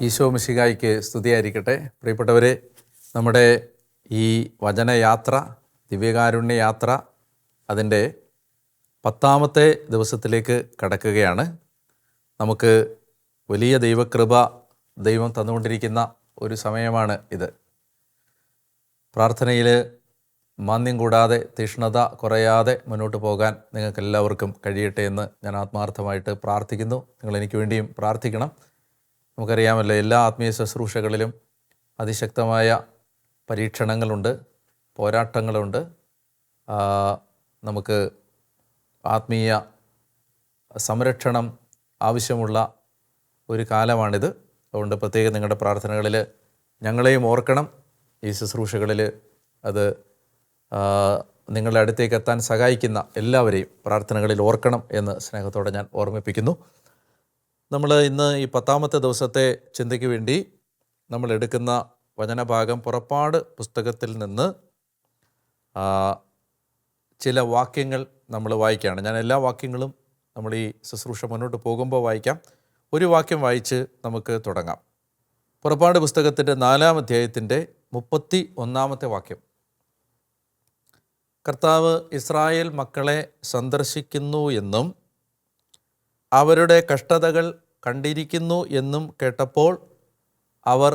ഈശോ മിശിഹായ്ക്ക് സ്തുതിയായിരിക്കട്ടെ. പ്രിയപ്പെട്ടവരെ, നമ്മുടെ ഈ വചനയാത്ര, ദിവ്യകാരുണ്യ യാത്ര, അതിൻ്റെ 10ാമത്തെ ദിവസത്തിലേക്ക് കടക്കുകയാണ്. നമുക്ക് വലിയ ദൈവകൃപ ദൈവം തന്നുകൊണ്ടിരിക്കുന്ന ഒരു സമയമാണ് ഇത്. പ്രാർത്ഥനയിൽ മാന്ദ്യം കൂടാതെ, തീഷ്ണത കുറയാതെ മുന്നോട്ട് പോകാൻ നിങ്ങൾക്കെല്ലാവർക്കും കഴിയട്ടെ എന്ന് ഞാൻ ആത്മാർത്ഥമായിട്ട് പ്രാർത്ഥിക്കുന്നു. നിങ്ങൾ എനിക്ക് വേണ്ടിയും പ്രാർത്ഥിക്കണം. നമുക്കറിയാമല്ലോ, എല്ലാ ആത്മീയ ശുശ്രൂഷകളിലും അതിശക്തമായ പരീക്ഷണങ്ങളുണ്ട്, പോരാട്ടങ്ങളുണ്ട്. നമുക്ക് ആത്മീയ സംരക്ഷണം ആവശ്യമുള്ള ഒരു കാലമാണിത്. അതുകൊണ്ട് പ്രത്യേകം നിങ്ങളുടെ പ്രാർത്ഥനകളിൽ ഞങ്ങളെയും ഓർക്കണം. ഈ ശുശ്രൂഷകളിൽ അത് നിങ്ങളുടെ അടുത്തേക്ക് എത്താൻ സഹായിക്കുന്ന എല്ലാവരെയും പ്രാർത്ഥനകളിൽ ഓർക്കണം എന്ന് സ്നേഹത്തോടെ ഞാൻ ഓർമ്മിപ്പിക്കുന്നു. നമ്മൾ ഇന്ന് ഈ 10ാമത്തെ ദിവസത്തെ ചിന്തയ്ക്ക് വേണ്ടി നമ്മൾ എടുക്കുന്ന വചനഭാഗം പുറപ്പാട് പുസ്തകത്തിൽ നിന്ന് ചില വാക്യങ്ങൾ നമ്മൾ വായിക്കുകയാണ്. ഞാൻ എല്ലാ വാക്യങ്ങളും നമ്മൾ ഈ ശുശ്രൂഷ മുന്നോട്ട് പോകുമ്പോൾ വായിക്കാം. ഒരു വാക്യം വായിച്ച് നമുക്ക് തുടങ്ങാം. പുറപ്പാട് പുസ്തകത്തിൻ്റെ 4-ാം അധ്യായത്തിൻ്റെ 31-ാമത്തെ വാക്യം. കർത്താവ് ഇസ്രായേൽ മക്കളെ സന്ദർശിക്കുന്നു എന്നും അവരുടെ കഷ്ടതകൾ കണ്ടിരിക്കുന്നു എന്നും കേട്ടപ്പോൾ അവർ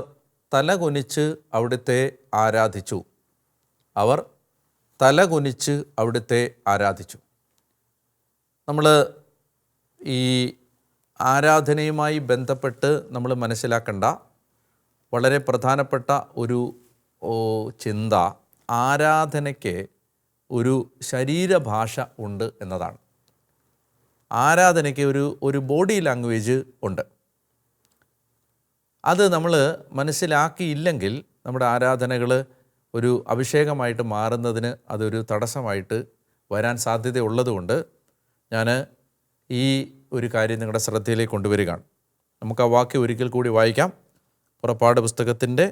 തലകുനിച്ച് അവിടുത്തെ ആരാധിച്ചു. അവർ തലകുനിച്ച് അവിടുത്തെ ആരാധിച്ചു. നമ്മൾ ഈ ആരാധനയുമായി ബന്ധപ്പെട്ട് നമ്മൾ മനസ്സിലാക്കേണ്ട വളരെ പ്രധാനപ്പെട്ട ഒരു ചിന്ത, ആരാധനയ്ക്ക് ഒരു ശരീരഭാഷ ഉണ്ട് എന്നതാണ്. ആരാധനയ്ക്ക് ഒരു ബോഡി ലാംഗ്വേജ് ഉണ്ട്. അത് നമ്മൾ മനസ്സിലാക്കിയില്ലെങ്കിൽ നമ്മുടെ ആരാധനകൾ ഒരു അഭിഷേകമായിട്ട് മാറുന്നതിന് അതൊരു തടസ്സമായിട്ട് വരാൻ സാധ്യതയുള്ളതുകൊണ്ട് ഞാൻ ഈ ഒരു കാര്യം നിങ്ങളുടെ ശ്രദ്ധയിലേക്ക് കൊണ്ടുവരികയാണ്. നമുക്ക് ആ വാക്യം ഒരിക്കൽ കൂടി വായിക്കാം. പുറപ്പാട് പുസ്തകത്തിൻ്റെ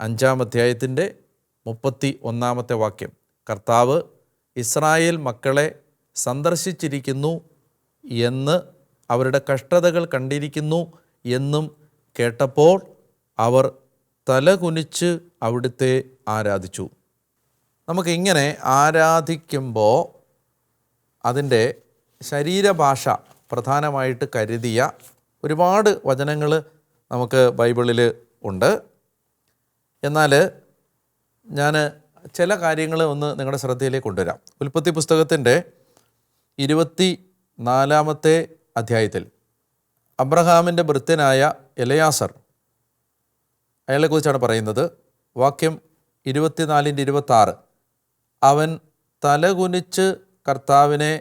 5-ാം അധ്യായത്തിൻ്റെ 31-ാമത്തെ വാക്യം. കർത്താവ് ഇസ്രായേൽ മക്കളെ സന്ദർശിച്ചിരിക്കുന്നു എന്ന് അവരുടെ കഷ്ടതകൾ കണ്ടിരിക്കുന്നു എന്നും കേട്ടപ്പോൾ അവർ തലകുനിച്ച് അവിടുത്തെ ആരാധിച്ചു. നമുക്കിങ്ങനെ ആരാധിക്കുമ്പോൾ അതിൻ്റെ ശരീരഭാഷ പ്രധാനമായിട്ട് കരുതിയ ഒരുപാട് വചനങ്ങൾ നമുക്ക് ബൈബിളിൽ ഉണ്ട്. എന്നാൽ ഞാൻ ചില കാര്യങ്ങൾ ഒന്ന് നിങ്ങളുടെ ശ്രദ്ധയിലേക്ക് കൊണ്ടുവരാം. ഉൽപ്പത്തി പുസ്തകത്തിൻ്റെ 24-ാമത്തെ അധ്യായത്തിൽ അബ്രഹാമിൻ്റെ ഭൃത്യനായ എലയാസർ, അയാളെക്കുറിച്ചാണ് പറയുന്നത്. വാക്യം 24-26. അവൻ തലകുനിച്ച് കർത്താവിനെ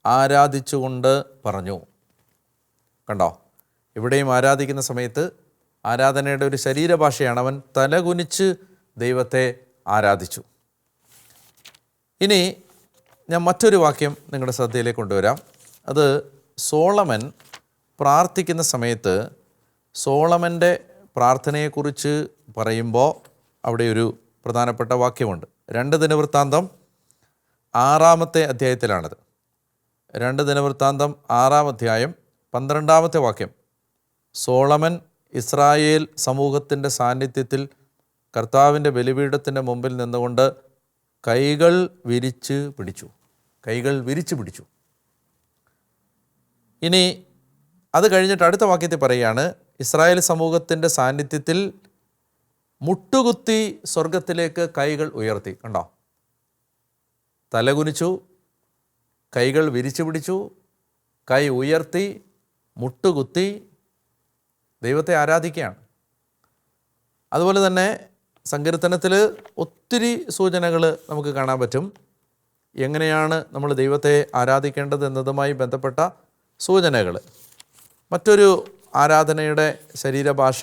ആരാധിച്ചുകൊണ്ട് പറഞ്ഞു. കണ്ടോ, ഇവിടെയും ആരാധിക്കുന്ന സമയത്ത് ആരാധനയുടെ ഒരു ശരീരഭാഷയാണ്. അവൻ തലകുനിച്ച് ദൈവത്തെ ആരാധിച്ചു. ഇനി ഞാൻ മറ്റൊരു വാക്യം നിങ്ങളുടെ ശ്രദ്ധയിലേക്ക് കൊണ്ടുവരാം. അത് സോളമൻ പ്രാർത്ഥിക്കുന്ന സമയത്ത് സോളമൻ്റെ പ്രാർത്ഥനയെക്കുറിച്ച് പറയുമ്പോൾ അവിടെ ഒരു പ്രധാനപ്പെട്ട വാക്യമുണ്ട്. 2 ദിനവൃത്താന്തം 6-ാമത്തെ അധ്യായത്തിലാണത്. 2 ദിനവൃത്താന്തം 6-ാം അധ്യായം 12-ാമത്തെ വാക്യം. സോളമൻ ഇസ്രായേൽ സമൂഹത്തിൻ്റെ സാന്നിധ്യത്തിൽ കർത്താവിൻ്റെ ബലിപീഠത്തിൻ്റെ മുമ്പിൽ നിന്നുകൊണ്ട് കൈകൾ വിരിച്ച് പിടിച്ചു. കൈകൾ വിരിച്ചു പിടിച്ചു. ഇനി അത് കഴിഞ്ഞിട്ട് അടുത്ത വാക്യത്തിൽ പറയുകയാണ്, ഇസ്രായേൽ സമൂഹത്തിൻ്റെ സാന്നിധ്യത്തിൽ മുട്ടുകുത്തി സ്വർഗത്തിലേക്ക് കൈകൾ ഉയർത്തി. കണ്ടോ, തലകുനിച്ചു, കൈകൾ വിരിച്ചു പിടിച്ചു, കൈ ഉയർത്തി, മുട്ടുകുത്തി ദൈവത്തെ ആരാധിക്കുകയാണ്. അതുപോലെ തന്നെ സങ്കീർത്തനത്തിൽ ഒത്തിരി സൂചനകൾ നമുക്ക് കാണാൻ പറ്റും. എങ്ങനെയാണ് നമ്മൾ ദൈവത്തെ ആരാധിക്കേണ്ടത് എന്നതുമായി ബന്ധപ്പെട്ട സൂചനകൾ. മറ്റൊരു ആരാധനയുടെ ശരീരഭാഷ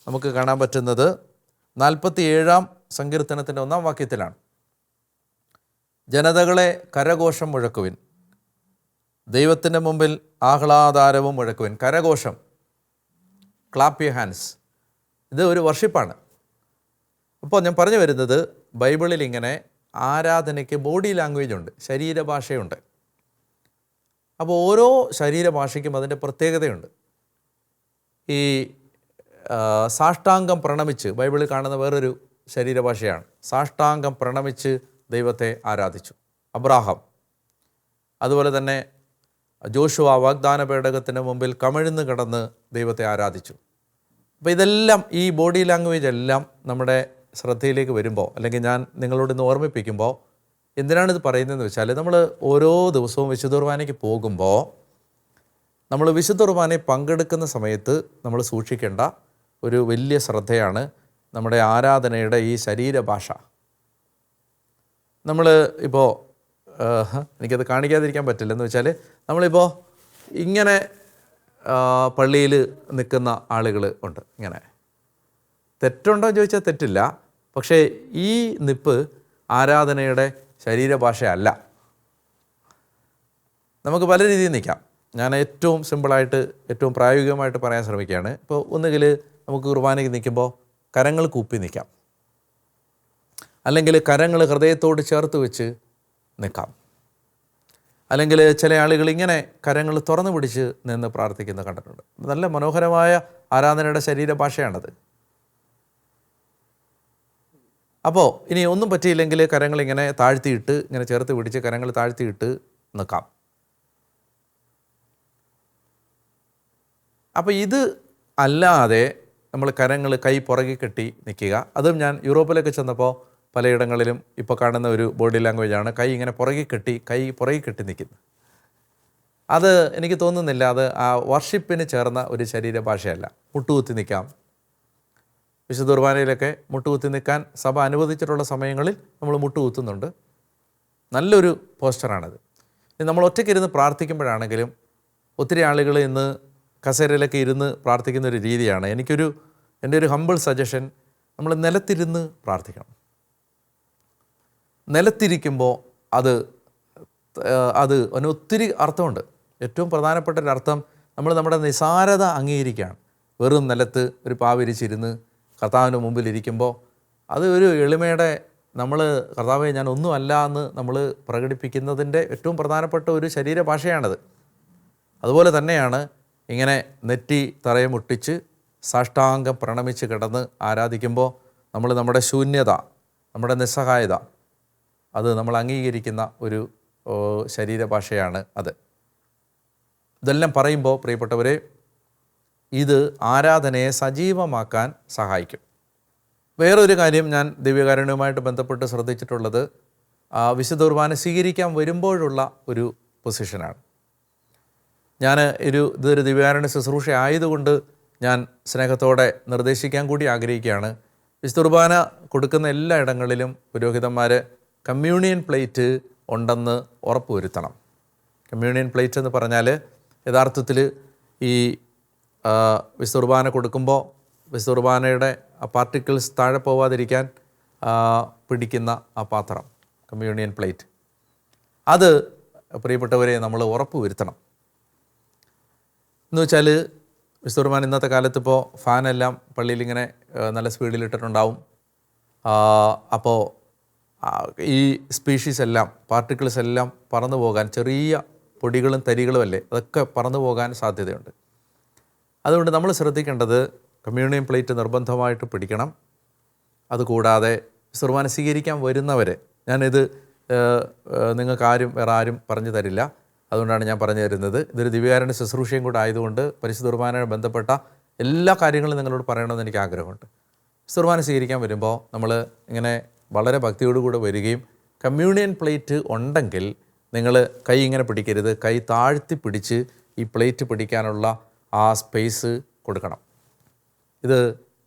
നമുക്ക് കാണാൻ പറ്റുന്നത് 47-ാം സങ്കീർത്തനത്തിൻ്റെ 1-ാം വാക്യത്തിലാണ്. ജനതകളെ കരഘോഷം മുഴക്കുവിൻ, ദൈവത്തിൻ്റെ മുമ്പിൽ ആഹ്ലാദാരവും മുഴക്കുവിൻ. കരഘോഷം, ക്ലാപ്പ് യുവർ ഹാൻഡ്സ്, ഇത് ഒരു വർഷിപ്പാണ്. അപ്പോൾ ഞാൻ പറഞ്ഞു വരുന്നത്, ബൈബിളിൽ ഇങ്ങനെ ആരാധനയ്ക്ക് ബോഡി ലാംഗ്വേജ് ഉണ്ട്, ശരീരഭാഷയുണ്ട്. അപ്പോൾ ഓരോ ശരീരഭാഷയ്ക്കും അതിൻ്റെ പ്രത്യേകതയുണ്ട്. ഈ സാഷ്ടാംഗം പ്രണമിച്ച്, ബൈബിളിൽ കാണുന്ന വേറൊരു ശരീരഭാഷയാണ്, സാഷ്ടാംഗം പ്രണമിച്ച് ദൈവത്തെ ആരാധിച്ചു അബ്രാഹാം. അതുപോലെ തന്നെ ജോഷുവ വാഗ്ദാന പേടകത്തിന് മുമ്പിൽ കമിഴ്ന്ന് കിടന്ന് ദൈവത്തെ ആരാധിച്ചു. അപ്പോൾ ഇതെല്ലാം, ഈ ബോഡി ലാംഗ്വേജ് എല്ലാം നമ്മുടെ ശ്രദ്ധയിലേക്ക് വരുമ്പോൾ, അല്ലെങ്കിൽ ഞാൻ നിങ്ങളോട് ഇന്ന് ഓർമ്മിപ്പിക്കുമ്പോൾ എന്തിനാണിത് പറയുന്നതെന്ന് വെച്ചാൽ, നമ്മൾ ഓരോ ദിവസവും വിശുദ്ധ കുർബാനയ്ക്ക് പോകുമ്പോൾ, നമ്മൾ വിശുദ്ധ കുർബാനയിൽ പങ്കെടുക്കുന്ന സമയത്ത് നമ്മൾ സൂക്ഷിക്കേണ്ട ഒരു വലിയ ശ്രദ്ധയാണ് നമ്മുടെ ആരാധനയുടെ ഈ ശരീരഭാഷ. നമ്മൾ ഇപ്പോൾ എനിക്കത് കാണിക്കാതിരിക്കാൻ പറ്റില്ല എന്ന് വെച്ചാൽ, നമ്മളിപ്പോൾ ഇങ്ങനെ പള്ളിയിൽ നിൽക്കുന്ന ആളുകൾ ഉണ്ട്. ഇങ്ങനെ തെറ്റുണ്ടോ എന്ന് ചോദിച്ചാൽ തെറ്റില്ല, പക്ഷേ ഈ നിപ്പ് ആരാധനയുടെ ശരീരഭാഷയല്ല. നമുക്ക് പല രീതിയിൽ നിൽക്കാം. ഞാൻ ഏറ്റവും സിമ്പിളായിട്ട്, ഏറ്റവും പ്രായോഗികമായിട്ട് പറയാൻ ശ്രമിക്കുകയാണ്. ഇപ്പോൾ ഒന്നുകിൽ നമുക്ക് കുർബാനയ്ക്ക് നിൽക്കുമ്പോൾ കരങ്ങൾ കൂപ്പി നിൽക്കാം, അല്ലെങ്കിൽ കരങ്ങൾ ഹൃദയത്തോട് ചേർത്ത് വെച്ച് നിൽക്കാം, അല്ലെങ്കിൽ ചില ആളുകൾ ഇങ്ങനെ കരങ്ങൾ തുറന്നു പിടിച്ച് നിന്ന് പ്രാർത്ഥിക്കുന്നത് കണ്ടിട്ടുണ്ട്. നല്ല മനോഹരമായ ആരാധനയുടെ ശരീരഭാഷയാണത്. അപ്പോൾ ഇനി ഒന്നും പറ്റിയില്ലെങ്കിൽ കരങ്ങളിങ്ങനെ താഴ്ത്തിയിട്ട്, ഇങ്ങനെ ചേർത്ത് പിടിച്ച് കരങ്ങൾ താഴ്ത്തിയിട്ട് നിൽക്കാം. അപ്പോൾ ഇത് അല്ലാതെ നമ്മൾ കരങ്ങൾ കൈ പുറകെ കെട്ടി നിൽക്കുക. അതും ഞാൻ യൂറോപ്പിലൊക്കെ ചെന്നപ്പോൾ പലയിടങ്ങളിലും ഇപ്പോൾ കാണുന്ന ഒരു ബോഡി ലാംഗ്വേജാണ്, കൈ ഇങ്ങനെ പുറകെ കെട്ടി നിൽക്കുന്നത്. അത് എനിക്ക് തോന്നുന്നില്ല അത് ആ വർഷിപ്പിന് ചേർന്ന ഒരു ശരീരഭാഷയല്ല. മുട്ടുകുത്തി നിൽക്കാം. വിശുദ്ധ കുർബാനയിലൊക്കെ മുട്ടുകുത്തി നിൽക്കാൻ സഭ അനുവദിച്ചിട്ടുള്ള സമയങ്ങളിൽ നമ്മൾ മുട്ടുകുത്തുന്നുണ്ട്. നല്ലൊരു പോസ്റ്ററാണത്. നമ്മൾ ഒറ്റയ്ക്കിരുന്ന് പ്രാർത്ഥിക്കുമ്പോഴാണെങ്കിലും ഒത്തിരി ആളുകൾ ഇന്ന് കസേരയിലൊക്കെ ഇരുന്ന് പ്രാർത്ഥിക്കുന്ന ഒരു രീതിയാണ്. എൻ്റെ ഒരു ഹമ്പിൾ സജഷൻ, നമ്മൾ നിലത്തിരുന്ന് പ്രാർത്ഥിക്കണം. നിലത്തിരിക്കുമ്പോൾ അതിന് ഒത്തിരി അർത്ഥമുണ്ട്. ഏറ്റവും പ്രധാനപ്പെട്ട ഒരു അർത്ഥം, നമ്മൾ നമ്മുടെ നിസാരത അംഗീകരിക്കുകയാണ്. വെറും നിലത്ത് ഒരു പാവിരിച്ചിരുന്ന് കർത്താവിൻ്റെ മുമ്പിലിരിക്കുമ്പോൾ അത് ഒരു എളിമയുടെ, നമ്മൾ കർത്താവെ ഞാൻ ഒന്നുമല്ല എന്ന് നമ്മൾ പ്രകടിപ്പിക്കുന്നതിൻ്റെ ഏറ്റവും പ്രധാനപ്പെട്ട ഒരു ശരീരഭാഷയാണത്. അതുപോലെ തന്നെയാണ് ഇങ്ങനെ നെറ്റി തറയെ മുട്ടിച്ച് സാഷ്ടാംഗം പ്രണമിച്ച് കിടന്ന് ആരാധിക്കുമ്പോൾ നമ്മൾ നമ്മുടെ ശൂന്യത, നമ്മുടെ നിസ്സഹായത, അത് നമ്മൾ അംഗീകരിക്കുന്ന ഒരു ശരീരഭാഷയാണ് അത്. ഇതെല്ലാം പറയുമ്പോൾ പ്രിയപ്പെട്ടവരെ, ഇത് ആരാധനയെ സജീവമാക്കാൻ സഹായിക്കും. വേറൊരു കാര്യം ഞാൻ ദിവ്യകാരുണ്യവുമായിട്ട് ബന്ധപ്പെട്ട് ശ്രദ്ധിച്ചിട്ടുള്ളത്, വിശുദ്ധ കുർബാന സ്വീകരിക്കാൻ വരുമ്പോഴുള്ള ഒരു പൊസിഷനാണ്. ഇതൊരു ദിവ്യകാരുണ്യ ശുശ്രൂഷ ആയതുകൊണ്ട് ഞാൻ സ്നേഹത്തോടെ നിർദ്ദേശിക്കാൻ കൂടി ആഗ്രഹിക്കുകയാണ്. വിശുദ്ധ കുർബാന കൊടുക്കുന്ന എല്ലാ ഇടങ്ങളിലും പുരോഹിതന്മാർ കമ്മ്യൂണിയൻ പ്ലേറ്റ് ഉണ്ടെന്ന് ഉറപ്പുവരുത്തണം. കമ്മ്യൂണിയൻ പ്ലേറ്റ് എന്ന് പറഞ്ഞാൽ യഥാർത്ഥത്തിൽ ഈ വിശുദ്ധ കുർബാന കൊടുക്കുമ്പോൾ വിശുദ്ധ കുർബാനയുടെ പാർട്ടിക്കിൾസ് താഴെ പോവാതിരിക്കാൻ പിടിക്കുന്ന ആ പാത്രം, കമ്മ്യൂണിയൻ പ്ലേറ്റ്, അത് പ്രിയപ്പെട്ടവരെ നമ്മൾ ഉറപ്പുവരുത്തണം. എന്ന് വെച്ചാൽ വിശുദ്ധ കുർബാന ഇന്നത്തെ കാലത്ത് ഇപ്പോൾ ഫാനെല്ലാം പള്ളിയിൽ ഇങ്ങനെ നല്ല സ്പീഡിലിട്ടിട്ടുണ്ടാവും. അപ്പോൾ ഈ സ്പീഷീസ് എല്ലാം, പാർട്ടിക്കിൾസ് എല്ലാം പറന്നു പോകാൻ, ചെറിയ പൊടികളും തരികളും അല്ലേ, അതൊക്കെ പറന്നു പോകാൻ സാധ്യതയുണ്ട്. അതുകൊണ്ട് നമ്മൾ ശ്രദ്ധിക്കേണ്ടത് കമ്മ്യൂണിയൻ പ്ലേറ്റ് നിർബന്ധമായിട്ട് പിടിക്കണം. അതുകൂടാതെ വിശുദ്ധ കുർബാന സ്വീകരിക്കാൻ വരുന്നവരെ, ഞാനിത് വേറെ ആരും പറഞ്ഞു തരില്ല, അതുകൊണ്ടാണ് ഞാൻ പറഞ്ഞു തരുന്നത്. ഇതൊരു ദിവ്യകാരുണ്യ ശുശ്രൂഷയും കൂടെ ആയതുകൊണ്ട് പരിശുദ്ധ കുർബാനയോട് ബന്ധപ്പെട്ട എല്ലാ കാര്യങ്ങളും നിങ്ങളോട് പറയണമെന്ന് എനിക്ക് ആഗ്രഹമുണ്ട്. വിശുദ്ധ കുർബാന സ്വീകരിക്കാൻ വരുമ്പോൾ നമ്മൾ ഇങ്ങനെ വളരെ ഭക്തിയോടുകൂടെ വരികയും, കമ്മ്യൂണിയൻ പ്ലേറ്റ് ഉണ്ടെങ്കിൽ നിങ്ങൾ കൈ ഇങ്ങനെ പിടിക്കരുത്, കൈ താഴ്ത്തി പിടിച്ച് ഈ പ്ലേറ്റ് പിടിക്കാനുള്ള ആ സ്പേസ് കൊടുക്കണം. ഇത്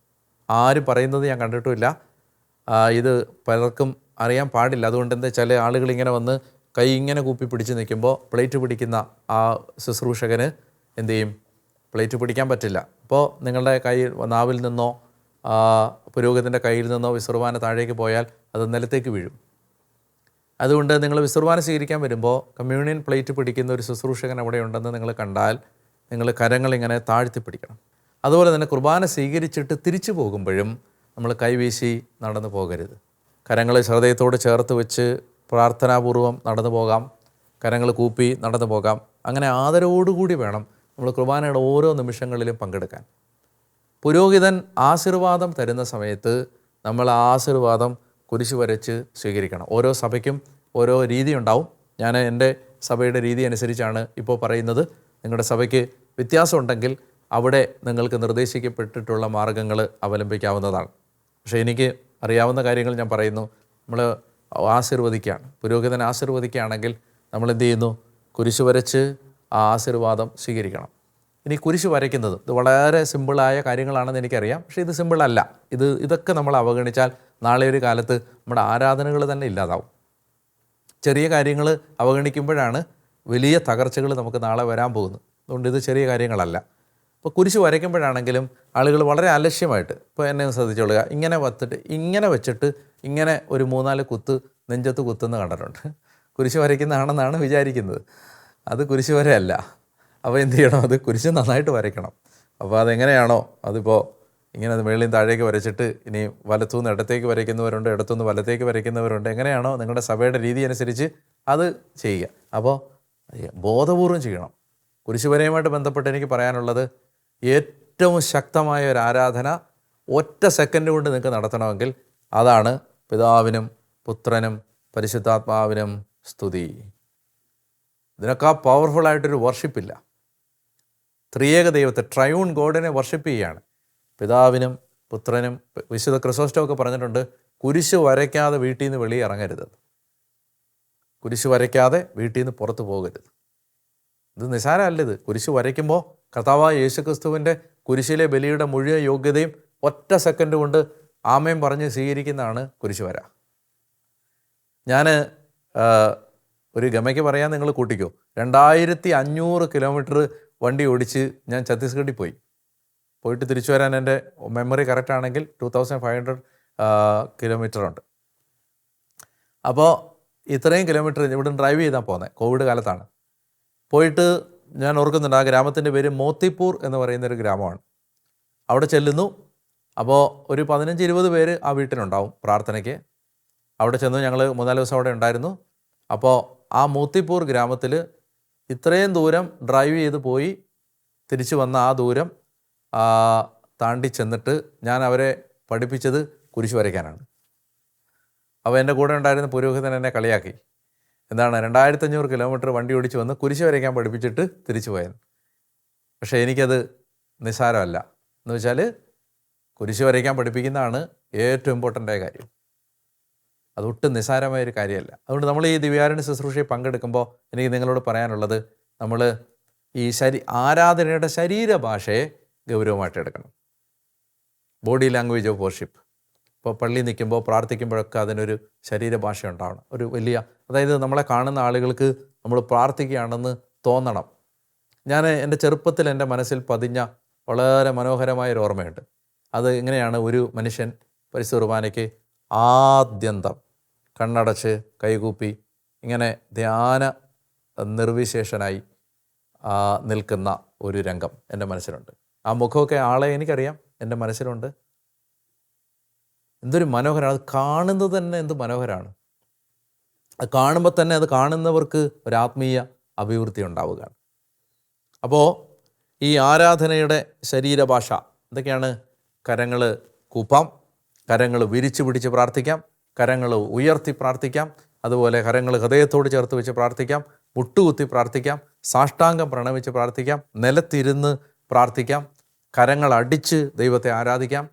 ആരും പറയുന്നത് ഞാൻ കണ്ടിട്ടുമില്ല, ഇത് പലർക്കും അറിയാൻ പാടില്ല. അതുകൊണ്ട് എന്താ വെച്ചാൽ ആളുകളിങ്ങനെ വന്ന് കൈ ഇങ്ങനെ കൂപ്പി പിടിച്ച് നിൽക്കുമ്പോൾ പ്ലേറ്റ് പിടിക്കുന്ന ആ ശുശ്രൂഷകന് എന്ത് ചെയ്യും? പ്ലേറ്റ് പിടിക്കാൻ പറ്റില്ല. അപ്പോൾ നിങ്ങളുടെ കൈ, നാവിൽ നിന്നോ പുരോഹിതൻ്റെ കയ്യിൽ നിന്നോ വിശുദ്ധ കുർബാന താഴേക്ക് പോയാൽ അത് നിലത്തേക്ക് വീഴും. അതുകൊണ്ട് നിങ്ങൾ വിശുദ്ധ കുർബാന സ്വീകരിക്കാൻ വരുമ്പോൾ കമ്മ്യൂണിയൻ പ്ലേറ്റ് പിടിക്കുന്ന ഒരു ശുശ്രൂഷകൻ അവിടെ ഉണ്ടെന്ന് നിങ്ങൾ കണ്ടാൽ നിങ്ങൾ കരങ്ങളിങ്ങനെ താഴ്ത്തി പിടിക്കണം. അതുപോലെ തന്നെ കുർബാന സ്വീകരിച്ചിട്ട് തിരിച്ചു പോകുമ്പോഴും നമ്മൾ കൈവീശി നടന്നു പോകരുത്. കരങ്ങൾ ഹൃദയത്തോട് ചേർത്ത് വെച്ച് പ്രാർത്ഥനാപൂർവം നടന്നു പോകാം, കരങ്ങൾ കൂപ്പി നടന്നു പോകാം. അങ്ങനെ ആദരവോടുകൂടി വേണം നമ്മൾ കുർബാനയുടെ ഓരോ നിമിഷങ്ങളിലും പങ്കെടുക്കാൻ. പുരോഹിതൻ ആശീർവാദം തരുന്ന സമയത്ത് നമ്മൾ ആ ആശീർവാദം കുരിശ് വരച്ച് സ്വീകരിക്കണം. ഓരോ സഭയ്ക്കും ഓരോ രീതി ഉണ്ടാവും. ഞാൻ എൻ്റെ സഭയുടെ രീതി അനുസരിച്ചാണ് ഇപ്പോൾ പറയുന്നത്. നിങ്ങളുടെ സഭയ്ക്ക് വ്യത്യാസമുണ്ടെങ്കിൽ അവിടെ നിങ്ങൾക്ക് നിർദ്ദേശിക്കപ്പെട്ടിട്ടുള്ള മാർഗ്ഗങ്ങൾ അവലംബിക്കാവുന്നതാണ്. പക്ഷേ എനിക്ക് അറിയാവുന്ന കാര്യങ്ങൾ ഞാൻ പറയുന്നു. നമ്മൾ ആശീർവദിക്കുകയാണ്, പുരോഹിതൻ ആശീർവദിക്കുകയാണെങ്കിൽ നമ്മൾ എന്ത് ചെയ്യുന്നു? കുരിശ് വരച്ച് ആ ആശീർവാദം സ്വീകരിക്കണം. ഇനി കുരിശ് വരയ്ക്കുന്നത് ഇത് വളരെ സിമ്പിളായ കാര്യങ്ങളാണെന്ന് എനിക്കറിയാം. പക്ഷേ ഇത് സിമ്പിളല്ല. ഇതൊക്കെ നമ്മൾ അവഗണിച്ചാൽ നാളെ ഒരു കാലത്ത് നമ്മുടെ ആരാധനകൾ തന്നെ ഇല്ലാതാവും. ചെറിയ കാര്യങ്ങൾ അവഗണിക്കുമ്പോഴാണ് വലിയ തകർച്ചകൾ നമുക്ക് നാളെ വരാൻ പോകുന്നത്. അതുകൊണ്ട് ഇത് ചെറിയ കാര്യങ്ങളല്ല. ഇപ്പോൾ കുരിശ് വരയ്ക്കുമ്പോഴാണെങ്കിലും ആളുകൾ വളരെ അലക്ഷ്യമായിട്ട്, ഇപ്പോൾ എന്നെ ശ്രദ്ധിച്ചോളുക, ഇങ്ങനെ വെച്ചിട്ട് ഇങ്ങനെ ഒരു 3-4 കുത്ത് നെഞ്ചത്ത് കുത്തുന്ന കണ്ടിട്ടുണ്ട്. കുരിശ് വരയ്ക്കുന്നതാണെന്നാണ് വിചാരിക്കുന്നത്. അത് കുരിശ് വരയല്ല. അപ്പോൾ എന്ത് ചെയ്യണം? അത് കുരിശ് നന്നായിട്ട് വരയ്ക്കണം. അപ്പോൾ അതെങ്ങനെയാണോ, അതിപ്പോൾ ഇങ്ങനെ മേളിൽ താഴേക്ക് വരച്ചിട്ട് ഇനി വലത്തുനിന്ന് ഇടത്തേക്ക് വരയ്ക്കുന്നവരുണ്ട്, ഇടത്തുനിന്ന് വലത്തേക്ക് വരയ്ക്കുന്നവരുണ്ട്. എങ്ങനെയാണോ നിങ്ങളുടെ സഭയുടെ രീതി അനുസരിച്ച് അത് ചെയ്യുക. അപ്പോൾ ബോധപൂർവം ചെയ്യണം. കുരിശ് വരയുമായിട്ട് ബന്ധപ്പെട്ട് എനിക്ക് പറയാനുള്ളത്, ഏറ്റവും ശക്തമായ ഒരു ആരാധന ഒറ്റ സെക്കൻഡ് കൊണ്ട് നിങ്ങൾക്ക് നടത്തണമെങ്കിൽ അതാണ് പിതാവിനും പുത്രനും പരിശുദ്ധാത്മാവിനും സ്തുതി. ഇതിനേക്കാൾ പവർഫുള്ളായിട്ടൊരു വർഷിപ്പില്ല. ത്രിയേക ദൈവത്തെ, ട്രയൂൺ ഗോഡിനെ വർഷിപ്പ് ചെയ്യുകയാണ്. പിതാവിനും പുത്രനും. വിശുദ്ധ ക്രിസോസ്റ്റമൊക്കെ പറഞ്ഞിട്ടുണ്ട്, കുരിശ് വരയ്ക്കാതെ വീട്ടിൽ നിന്ന് വെളിയിൽ ഇറങ്ങരുത്. കുരിശ് വരയ്ക്കാതെ വീട്ടിൽ നിന്ന് പുറത്ത് പോകരുത്. ഇത് നിസാരമല്ല. ഇത് കുരിശ് വരയ്ക്കുമ്പോൾ കർത്താവായ യേശുക്രിസ്തുവിൻ്റെ കുരിശിലെ ബലിയുടെ മുഴുവൻ യോഗ്യതയും ഒറ്റ സെക്കൻഡ് കൊണ്ട് ആമേൻ പറഞ്ഞ് സ്വീകരിക്കുന്നതാണ് കുരിശ് വര. ഞാൻ ഒരു ഗമയ്ക്ക് പറയാൻ നിങ്ങൾ കൂട്ടിക്കോ, 2500 കിലോമീറ്റർ വണ്ടി ഓടിച്ച് ഞാൻ ഛത്തീസ്ഗഡിൽ പോയിട്ട് തിരിച്ചു വരാൻ എൻ്റെ മെമ്മറി കറക്റ്റാണെങ്കിൽ 2500 കിലോമീറ്റർ ഉണ്ട്. അപ്പോൾ ഇത്രയും കിലോമീറ്റർ ഇവിടെ ഡ്രൈവ് ചെയ്താൽ പോകുന്നത്. കോവിഡ് കാലത്താണ് പോയിട്ട്. ഞാൻ ഓർക്കുന്നുണ്ട്, ആ ഗ്രാമത്തിൻ്റെ പേര് മോത്തിപ്പൂർ എന്ന് പറയുന്നൊരു ഗ്രാമമാണ്. അവിടെ ചെല്ലുന്നു. അപ്പോൾ ഒരു 15-20 പേര് ആ വീട്ടിലുണ്ടാവും പ്രാർത്ഥനയ്ക്ക്. അവിടെ ചെന്നു. ഞങ്ങൾ 3-4 ദിവസം അവിടെ ഉണ്ടായിരുന്നു. അപ്പോൾ ആ മോത്തിപ്പൂർ ഗ്രാമത്തിൽ ഇത്രയും ദൂരം ഡ്രൈവ് ചെയ്ത് പോയി തിരിച്ചു വന്ന ആ ദൂരം താണ്ടി ചെന്നിട്ട് ഞാൻ അവരെ പഠിപ്പിച്ചത് കുരിശ് വരയ്ക്കാനാണ്. അപ്പോൾ എൻ്റെ കൂടെ ഉണ്ടായിരുന്ന പുരോഹിതൻ എന്നെ കളിയാക്കി. എന്താണ്, 2500 കിലോമീറ്റർ വണ്ടി ഓടിച്ച് വന്ന് കുരിശ് വരയ്ക്കാൻ പഠിപ്പിച്ചിട്ട് തിരിച്ചു പോയത്. പക്ഷേ എനിക്കത് നിസ്സാരമല്ല. എന്ന് വെച്ചാൽ കുരിശ് വരയ്ക്കാൻ പഠിപ്പിക്കുന്നതാണ് ഏറ്റവും ഇമ്പോർട്ടൻ്റായ കാര്യം. അതൊട്ടും നിസ്സാരമായൊരു കാര്യമല്ല. അതുകൊണ്ട് നമ്മൾ ഈ ദിവ്യാരാധന ശുശ്രൂഷയിൽ പങ്കെടുക്കുമ്പോൾ എനിക്ക് നിങ്ങളോട് പറയാനുള്ളത്, നമ്മൾ ഈ ആരാധനയുടെ ശരീരഭാഷയെ ഗൗരവമായിട്ട് എടുക്കണം. Body language of worship. ഇപ്പോൾ പള്ളി നിൽക്കുമ്പോൾ പ്രാർത്ഥിക്കുമ്പോഴൊക്കെ അതിനൊരു ശരീരഭാഷ ഉണ്ടാവണം. ഒരു വലിയ, അതായത് നമ്മളെ കാണുന്ന ആളുകൾക്ക് നമ്മൾ പ്രാർത്ഥിക്കുകയാണെന്ന് തോന്നണം. ഞാൻ എൻ്റെ ചെറുപ്പത്തിൽ എൻ്റെ മനസ്സിൽ പതിഞ്ഞ വളരെ മനോഹരമായൊരു ഓർമ്മയുണ്ട്. അത് ഇങ്ങനെയാണ്: ഒരു മനുഷ്യൻ പരിശുദ്ധ കുർബാനയ്ക്ക് ആദ്യന്തം കണ്ണടച്ച് കൈകൂപ്പി ഇങ്ങനെ ധ്യാന നിർവിശേഷനായി നിൽക്കുന്ന ഒരു രംഗം എൻ്റെ മനസ്സിലുണ്ട്. ആ മുഖമൊക്കെ ആളെ എനിക്കറിയാം, എൻ്റെ മനസ്സിലുണ്ട്. എന്തൊരു മനോഹരമാണ് അത് കാണുന്നത് തന്നെ. എന്ത് മനോഹരമാണ് അത് കാണുമ്പോൾ തന്നെ. അത് കാണുന്നവർക്ക് ഒരാത്മീയ അഭിവൃദ്ധി ഉണ്ടാവുകയാണ്. അപ്പോൾ ഈ ആരാധനയുടെ ശരീരഭാഷ എന്തൊക്കെയാണ്? കരങ്ങൾ കൂപ്പാം, കരങ്ങൾ വിരിച്ചു പിടിച്ച് പ്രാർത്ഥിക്കാം, കരങ്ങൾ ഉയർത്തി പ്രാർത്ഥിക്കാം, അതുപോലെ കരങ്ങൾ ഹൃദയത്തോട് ചേർത്ത് വെച്ച് പ്രാർത്ഥിക്കാം, മുട്ടുകുത്തി പ്രാർത്ഥിക്കാം, സാഷ്ടാംഗം പ്രണമിച്ച് പ്രാർത്ഥിക്കാം, നിലത്തിരുന്ന് പ്രാർത്ഥിക്കാം, കരങ്ങൾ അടിച്ച് ദൈവത്തെ ആരാധിക്കാം.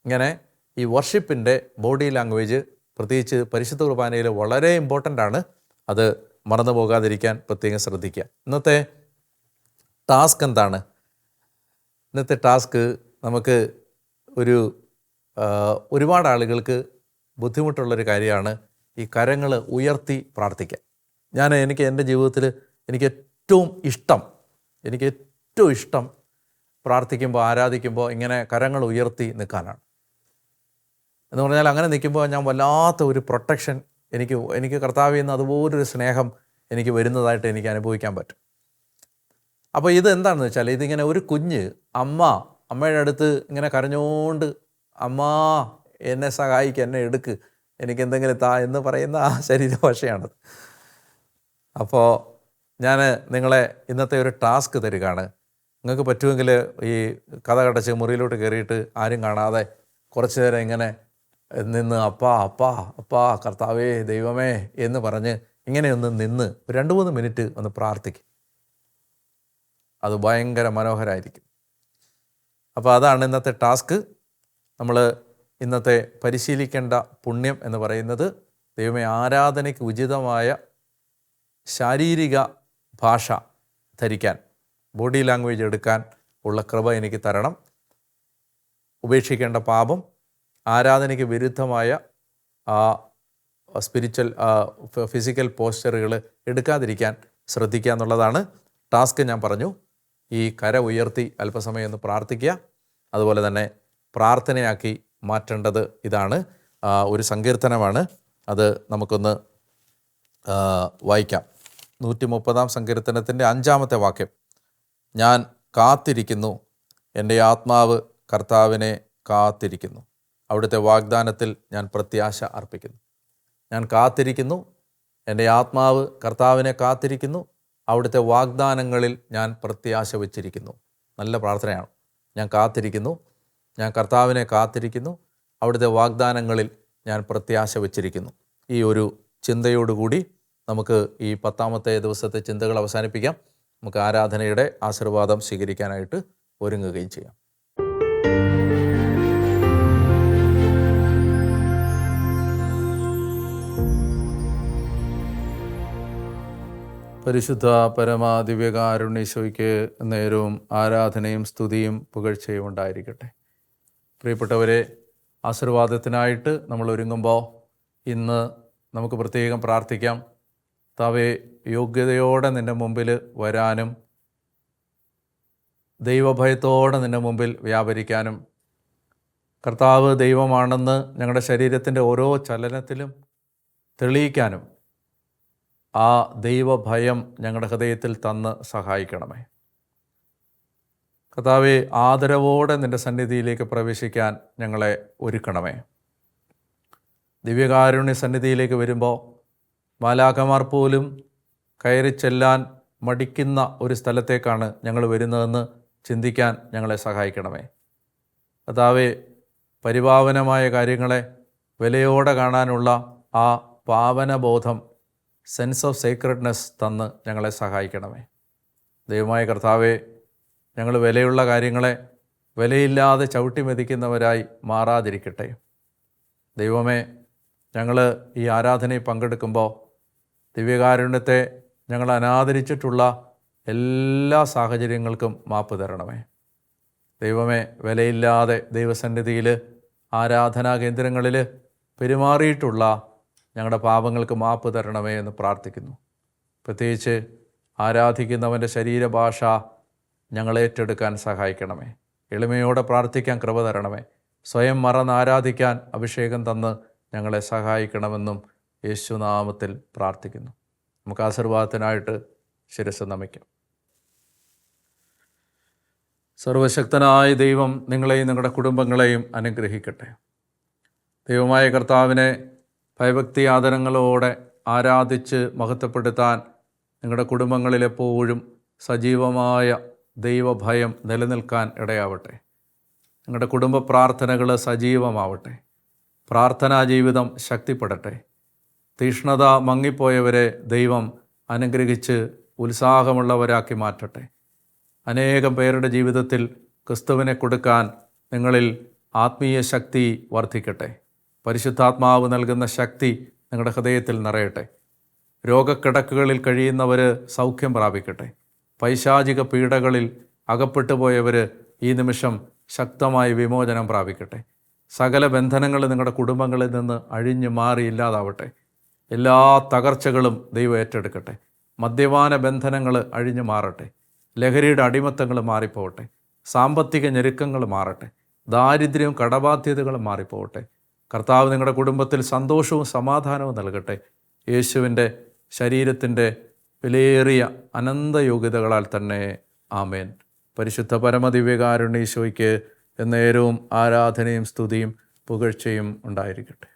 ഇങ്ങനെ ഈ വർഷിപ്പിൻ്റെ ബോഡി ലാംഗ്വേജ് പ്രത്യേകിച്ച് പരിശുദ്ധ കുർബാനയിൽ വളരെ ഇമ്പോർട്ടൻ്റ് ആണ്. അത് മറന്നു പോകാതിരിക്കാൻ പ്രത്യേകം ശ്രദ്ധിക്കുക. ഇന്നത്തെ ടാസ്ക് എന്താണ്? ഇന്നത്തെ ടാസ്ക് നമുക്ക് ഒരുപാട് ആളുകൾക്ക് ബുദ്ധിമുട്ടുള്ളൊരു കാര്യമാണ് ഈ കരങ്ങൾ ഉയർത്തി പ്രാർത്ഥിക്കാൻ. എനിക്ക് എൻ്റെ ജീവിതത്തിൽ എനിക്ക് ഏറ്റവും ഇഷ്ടം പ്രാർത്ഥിക്കുമ്പോൾ, ആരാധിക്കുമ്പോൾ ഇങ്ങനെ കരങ്ങൾ ഉയർത്തി നിൽക്കാനാണ്. എന്ന് പറഞ്ഞാൽ അങ്ങനെ നിൽക്കുമ്പോൾ ഞാൻ വല്ലാത്ത ഒരു പ്രൊട്ടക്ഷൻ എനിക്ക് കർത്താവിൽ നിന്ന് അതുപോലൊരു സ്നേഹം എനിക്ക് വരുന്നതായിട്ട് എനിക്ക് അനുഭവിക്കാൻ പറ്റും. അപ്പോൾ ഇത് എന്താണെന്ന് വെച്ചാൽ, ഇതിങ്ങനെ ഒരു കുഞ്ഞ് അമ്മയുടെ അടുത്ത് ഇങ്ങനെ കരഞ്ഞുകൊണ്ട്, അമ്മാ എന്നെ സഹായിക്കുക, എന്നെ എടുക്ക്, എനിക്ക് എന്തെങ്കിലും താ എന്ന് പറയുന്ന ആ ശരീരഭാഷയാണത്. അപ്പോൾ ഞാൻ നിങ്ങളെ ഇന്നത്തെ ഒരു ടാസ്ക് തരികയാണ്. നിങ്ങൾക്ക് പറ്റുമെങ്കിൽ ഈ കഥ കടച്ച് മുറിയിലോട്ട് കയറിയിട്ട് ആരും കാണാതെ കുറച്ച് നേരം ഇങ്ങനെ നിന്ന് അപ്പാ അപ്പാ അപ്പാ കർത്താവേ ദൈവമേ എന്ന് പറഞ്ഞ് ഇങ്ങനെയൊന്ന് നിന്ന് 2-3 മിനിറ്റ് ഒന്ന് പ്രാർത്ഥിക്കും. അത് ഭയങ്കര മനോഹരമായിരിക്കും. അപ്പോൾ അതാണ് ഇന്നത്തെ ടാസ്ക്. നമ്മൾ ഇന്നത്തെ പരിശീലിക്കേണ്ട പുണ്യം എന്ന് പറയുന്നത്, ദൈവമേ ആരാധനയ്ക്ക് ഉചിതമായ ശാരീരിക ഭാഷ ധരിക്കാൻ, ബോഡി ലാംഗ്വേജ് എടുക്കാൻ ഉള്ള കൃപ എനിക്ക് തരണം. ഉപേക്ഷിക്കേണ്ട പാപം, ആരാധനയ്ക്ക് വിരുദ്ധമായ സ്പിരിച്വൽ ഫിസിക്കൽ പോസ്ചറുകൾ എടുക്കാതിരിക്കാൻ ശ്രദ്ധിക്കുക എന്നുള്ളതാണ് ടാസ്ക്. ഞാൻ പറഞ്ഞു, ഈ കര ഉയർത്തി അല്പസമയം ഒന്ന് പ്രാർത്ഥിക്കുക. അതുപോലെ തന്നെ പ്രാർത്ഥനയാക്കി മാറ്റേണ്ടത് ഇതാണ്. ഒരു സങ്കീർത്തനമാണ്, അത് നമുക്കൊന്ന് വായിക്കാം. 130-ാം സങ്കീർത്തനത്തിൻ്റെ 5-ാമത്തെ വാക്യം. ഞാൻ കാത്തിരിക്കുന്നു, എൻ്റെ ആത്മാവ് കർത്താവിനെ കാത്തിരിക്കുന്നു, അവിടുത്തെ വാഗ്ദാനത്തിൽ ഞാൻ പ്രത്യാശ അർപ്പിക്കുന്നു. ഞാൻ കാത്തിരിക്കുന്നു, എൻ്റെ ആത്മാവ് കർത്താവിനെ കാത്തിരിക്കുന്നു, അവിടുത്തെ വാഗ്ദാനങ്ങളിൽ ഞാൻ പ്രത്യാശ വച്ചിരിക്കുന്നു. നല്ല പ്രാർത്ഥനയാണ്. ഞാൻ കാത്തിരിക്കുന്നു, ഞാൻ കർത്താവിനെ കാത്തിരിക്കുന്നു, അവിടുത്തെ വാഗ്ദാനങ്ങളിൽ ഞാൻ പ്രത്യാശ വച്ചിരിക്കുന്നു. ഈ ഒരു ചിന്തയോടുകൂടി നമുക്ക് ഈ 10-ാമത്തെ ദിവസത്തെ ചിന്തകൾ അവസാനിപ്പിക്കാം. നമുക്ക് ആരാധനയുടെ ആശീർവാദം സ്വീകരിക്കാനായിട്ട് ഒരുങ്ങുകയും ചെയ്യാം. പരിശുദ്ധ പരമ ദിവ്യകാരുണ്യേശോയ്ക്ക് നേരവും ആരാധനയും സ്തുതിയും പുകഴ്ചയും ഉണ്ടായിരിക്കട്ടെ. പ്രിയപ്പെട്ടവരെ, ആശീർവാദത്തിനായിട്ട് നമ്മൾ ഒരുങ്ങുമ്പോൾ ഇന്ന് നമുക്ക് പ്രത്യേകം പ്രാർത്ഥിക്കാം. കർത്താവേ, യോഗ്യതയോടെ നിൻ്റെ മുമ്പിൽ വരാനും ദൈവഭയത്തോടെ നിൻ്റെ മുമ്പിൽ വ്യാപരിക്കാനും, കർത്താവ് ദൈവമാണെന്ന് ഞങ്ങളുടെ ശരീരത്തിൻ്റെ ഓരോ ചലനത്തിലും തെളിയിക്കാനും ആ ദൈവഭയം ഞങ്ങളുടെ ഹൃദയത്തിൽ തന്ന് സഹായിക്കണമേ. കർത്താവേ, ആദരവോടെ നിൻ്റെ സന്നിധിയിലേക്ക് പ്രവേശിക്കാൻ ഞങ്ങളെ ഒരുക്കണമേ. ദിവ്യകാരുണ്യ സന്നിധിയിലേക്ക് വരുമ്പോൾ മാലാഖമാർ പോലും കയറി ചെല്ലാൻ മടിക്കുന്ന ഒരു സ്ഥലത്തേക്കാണ് ഞങ്ങൾ വരുന്നതെന്ന് ചിന്തിക്കാൻ ഞങ്ങളെ സഹായിക്കണമേ. കർത്താവേ, പരിപാവനമായ കാര്യങ്ങളെ വിലയോടെ കാണാനുള്ള ആ പാവനബോധം, സെൻസ് ഓഫ് സേക്രഡ്നെസ് തന്ന് ഞങ്ങളെ സഹായിക്കണമേ. ദൈവമായ കർത്താവേ, ഞങ്ങൾ വിലയുള്ള കാര്യങ്ങളെ വിലയില്ലാതെ ചവിട്ടി മെതിക്കുന്നവരായി മാറാതിരിക്കട്ടെ. ദൈവമേ, ഞങ്ങൾ ഈ ആരാധനയിൽ പങ്കെടുക്കുമ്പോൾ ദിവ്യകാരുണ്യത്തെ ഞങ്ങൾ അനാദരിച്ചിട്ടുള്ള എല്ലാ സാഹചര്യങ്ങൾക്കും മാപ്പ് തരണമേ. ദൈവമേ, വിലയില്ലാതെ ദൈവസന്നിധിയിൽ ആരാധനാ കേന്ദ്രങ്ങളിൽ പെരുമാറിയിട്ടുള്ള ഞങ്ങളുടെ പാപങ്ങൾക്ക് മാപ്പ് തരണമേ എന്ന് പ്രാർത്ഥിക്കുന്നു. പ്രത്യേകിച്ച് ആരാധിക്കുന്നവൻ്റെ ശരീരഭാഷ ഞങ്ങൾ ഏറ്റെടുക്കാൻ സഹായിക്കണമേ. എളിമയോടെ പ്രാർത്ഥിക്കാൻ കൃപ തരണമേ. സ്വയം മറന്ന് ആരാധിക്കാൻ അഭിഷേകം തന്ന് ഞങ്ങളെ സഹായിക്കണമെന്നും യേശുനാമത്തിൽ പ്രാർത്ഥിക്കുന്നു. നമുക്ക് ആശീർവാദത്തിനായിട്ട് ശിരസ്സ് നമിക്കാം. സർവശക്തനായ ദൈവം നിങ്ങളെയും നിങ്ങളുടെ കുടുംബങ്ങളെയും അനുഗ്രഹിക്കട്ടെ. ദൈവമായ കർത്താവിനെ ഭയഭക്തി ആദരങ്ങളോടെ ആരാധിച്ച് മഹത്വപ്പെടുത്താൻ നിങ്ങളുടെ കുടുംബങ്ങളിലെപ്പോഴും സജീവമായ ദൈവഭയം നിലനിൽക്കാൻ ഇടയാവട്ടെ. നിങ്ങളുടെ കുടുംബ പ്രാർത്ഥനകൾ സജീവമാവട്ടെ. പ്രാർത്ഥനാ ജീവിതം ശക്തിപ്പെടട്ടെ. തീഷ്ണത മങ്ങിപ്പോയവരെ ദൈവം അനുഗ്രഹിച്ച് ഉത്സാഹമുള്ളവരാക്കി മാറ്റട്ടെ. അനേകം പേരുടെ ജീവിതത്തിൽ ക്രിസ്തുവിനെ കൊടുക്കാൻ നിങ്ങളിൽ ആത്മീയ ശക്തി വർദ്ധിക്കട്ടെ. പരിശുദ്ധാത്മാവ് നൽകുന്ന ശക്തി നിങ്ങളുടെ ഹൃദയത്തിൽ നിറയട്ടെ. രോഗക്കിടക്കുകളിൽ കഴിയുന്നവർ സൗഖ്യം പ്രാപിക്കട്ടെ. പൈശാചിക പീഡകളിൽ അകപ്പെട്ടു പോയവർ ഈ നിമിഷം ശക്തമായ വിമോചനം പ്രാപിക്കട്ടെ. സകല ബന്ധനങ്ങൾ നിങ്ങളുടെ കുടുംബങ്ങളിൽ നിന്ന് അഴിഞ്ഞു മാറി ഇല്ലാതാവട്ടെ. എല്ലാ തകർച്ചകളും ദൈവം ഏറ്റെടുക്കട്ടെ. മദ്യപാന ബന്ധനങ്ങൾ അഴിഞ്ഞു മാറട്ടെ. ലഹരിയുടെ അടിമത്തങ്ങൾ മാറിപ്പോവട്ടെ. സാമ്പത്തിക ഞെരുക്കങ്ങൾ മാറട്ടെ. ദാരിദ്ര്യവും കടബാധ്യതകളും മാറിപ്പോവട്ടെ. കർത്താവ് നിങ്ങളുടെ കുടുംബത്തിൽ സന്തോഷവും സമാധാനവും നൽകട്ടെ. യേശുവിൻ്റെ ശരീരത്തിൻ്റെ വിലയേറിയ അനന്ത യോഗ്യതകളാൽ തന്നെ. ആമേൻ. പരിശുദ്ധ പരമദിവ്യകാരുണ്യ ഈശോയ്ക്ക് എന്നേരവും ആരാധനയും സ്തുതിയും പുകഴ്ചയും ഉണ്ടായിരിക്കട്ടെ.